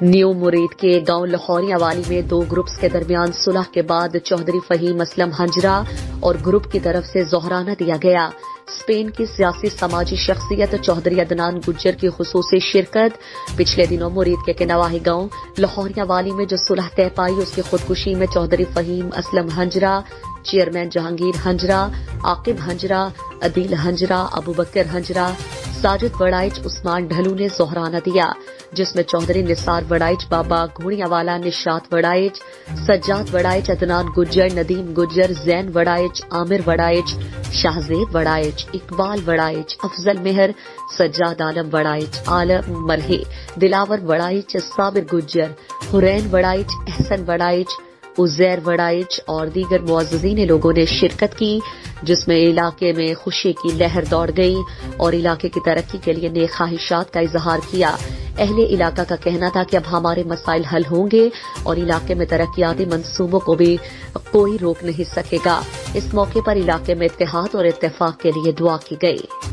New مرید کے گاؤں لاہوریاں والی میں دو گروپس کے درمیان صلح کے بعد چودھری فہیم اسلم ہنجرا اور گروپ کی طرف سے زہرانہ دیا گیا۔ اسپین کی سیاسی سماجی شخصیت چودھری عدنان گجر کی خصوصی شرکت۔ پچھلے دنوں مرید کے نواحی گاؤں لاہوریاں والی میں جو صلح طے پائی اس کی خودکشی میں چودھری فہیم اسلم ہنجرا، چیئرمین جہانگیر ہنجرا، عاقب ہنجرا، عدیل ہنجرا، ابوبکر ہنجرا، ساجد وڑائچ، عثمان ڈھلو نے زہرانہ دیا، جس میں چودھری نثار وڑائچ، بابا گھوڑیاں والا، نشاط وڑائچ، سجاد وڑائچ، عدنان گجر، ندیم گجر، زین وڑائچ، عامر وڑائچ، شاہزیب وڑائچ، اقبال وڑائچ، افضل مہر، سجاد عالم وڑائچ، عالم مرہے، دلاور وڑائچ، صابر گجر، حرین وڑائچ، احسن وڑائچ، عزیر وڑائچ اور دیگر معززین لوگوں نے شرکت کی، جس میں علاقے میں خوشی کی لہر دوڑ گئی اور علاقے کی ترقی کے لیے نیک خواہشات کا اظہار کیا۔ اہل علاقہ کا کہنا تھا کہ اب ہمارے مسائل حل ہوں گے اور علاقے میں ترقیاتی منصوبوں کو بھی کوئی روک نہیں سکے گا۔ اس موقع پر علاقے میں اتحاد اور اتفاق کے لیے دعا کی گئی۔